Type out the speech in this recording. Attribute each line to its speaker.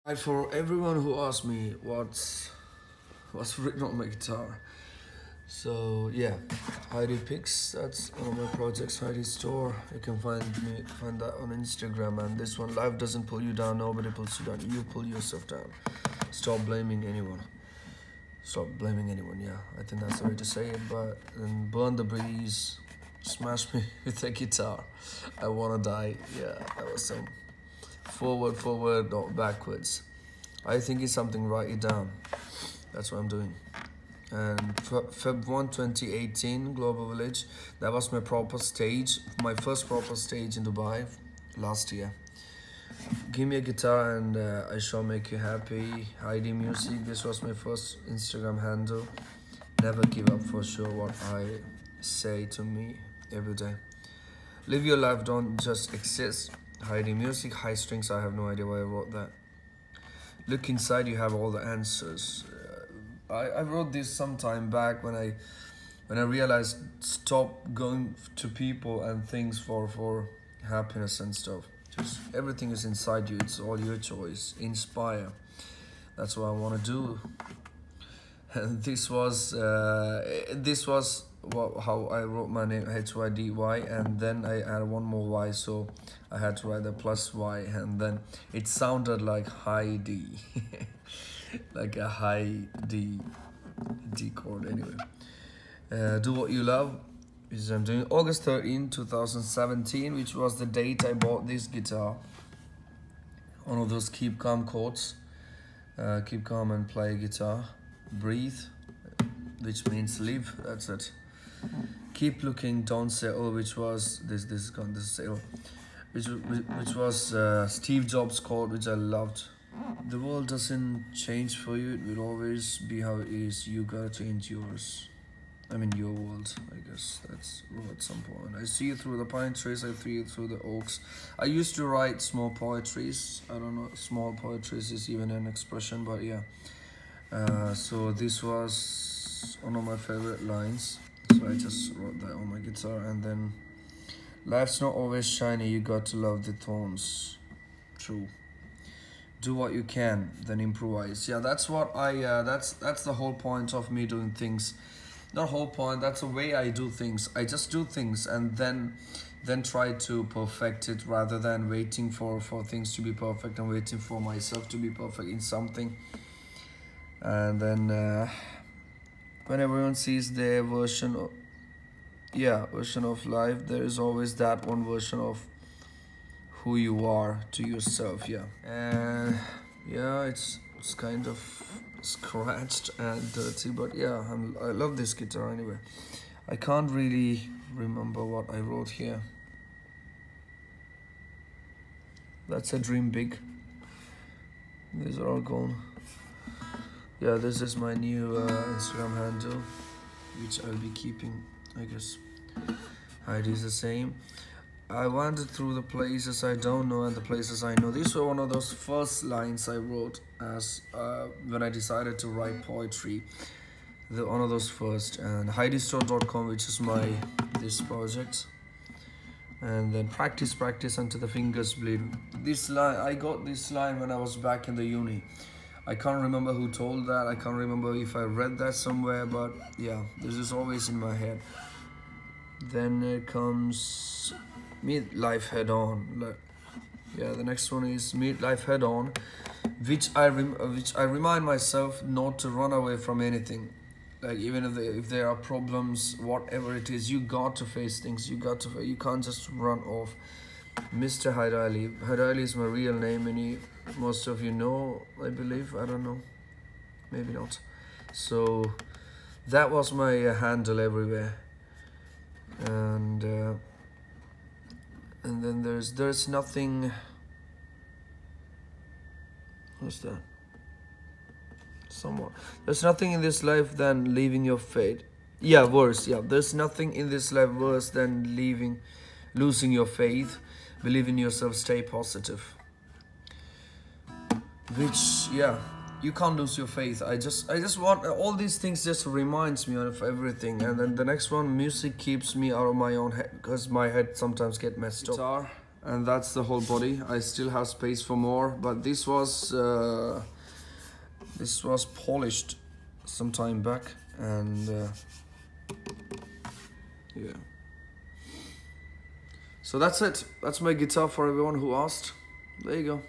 Speaker 1: And for everyone who asks me what's written on my guitar, so yeah, Heidi Picks. That's one of my projects. Heidi Store. You can find that on Instagram. And this one, life doesn't pull you down. Nobody pulls you down. You pull yourself down. Stop blaming anyone. Stop blaming anyone. Yeah, I think that's the way to say it. But then burn the breeze. Smash me with a guitar. I wanna die. Yeah, that was some forward, not backwards. I think it's something. Write it down. That's what I'm doing. And Feb 1, 2018, Global Village. That was my proper stage, my first proper stage in Dubai last year. Give me a guitar and I shall make you happy. Heidi Music. This was my first Instagram handle. Never give up, for sure, what I say to me every day. Live your life, don't just exist. Heidi Music, high strings. I have no idea why I wrote that. Look inside, you have all the answers. I wrote this some time back when I realized stop going to people and things for happiness and stuff. Just everything is inside you. It's all your choice. Inspire. That's what I want to do. And this was how I wrote my name, Hydy, and then I added one more Y, so I had to write the plus Y, and then it sounded like Heidi. Like a high D chord. Anyway, do what you love, which I'm doing. August 13, 2017, which was the date I bought this guitar. One of those keep calm chords. Keep calm and play guitar. Breathe, which means live. That's it. Keep looking, don't settle, which was this settle, which was Steve Jobs' quote, which I loved. The world doesn't change for you, it will always be how it is. You gotta change yours. I mean your world, I guess. That's at some point. I see you through the pine trees, I see you through the oaks. I used to write small poetries. I don't know, small poetries is even an expression, but yeah. So this was one of my favorite lines. So I just wrote that on my guitar. And then, life's not always shiny, you got to love the thorns. True. Do what you can, then improvise. Yeah, that's what that's the whole point of me doing things. Not whole point, that's the way I do things. I just do things and then try to perfect it, rather than waiting for things to be perfect and waiting for myself to be perfect in something. And then when everyone sees their version of life, there is always that one version of who you are to yourself. Yeah, and yeah, it's kind of scratched and dirty, but yeah, I love this guitar anyway. I can't really remember what I wrote here. That's a dream big. These are all gone. Yeah, this is my new Instagram handle, which I'll be keeping, I guess. Heidi is the same. I wandered through the places I don't know and the places I know. These were one of those first lines I wrote as when I decided to write poetry. One of those first. And HeidiStore.com, which is this project. And then practice until the fingers bleed. This line, I got this line when I was back in the uni. I can't remember who told that. I can't remember if I read that somewhere, but yeah, this is always in my head. Then it comes meet life head on. Yeah, the next one is meet life head on, which I remind myself not to run away from anything. Like even if there are problems, whatever it is, you got to face things. You can't just run off. Mr. Hydy. Hydy is my real name, and most of you know, I believe. I don't know, maybe not. So that was my handle everywhere. And then there's nothing. What's that? Somewhat. There's nothing in this life than leaving your fate. Yeah, worse. Yeah, there's nothing in this life worse than losing your faith. Believe in yourself. Stay positive. Which, yeah, you can't lose your faith. I just want all these things. Just reminds me of everything. And then the next one, music keeps me out of my own head, because my head sometimes get messed up. and that's the whole body. I still have space for more, but this was polished some time back, and yeah. So that's it. That's my guitar for everyone who asked. There you go.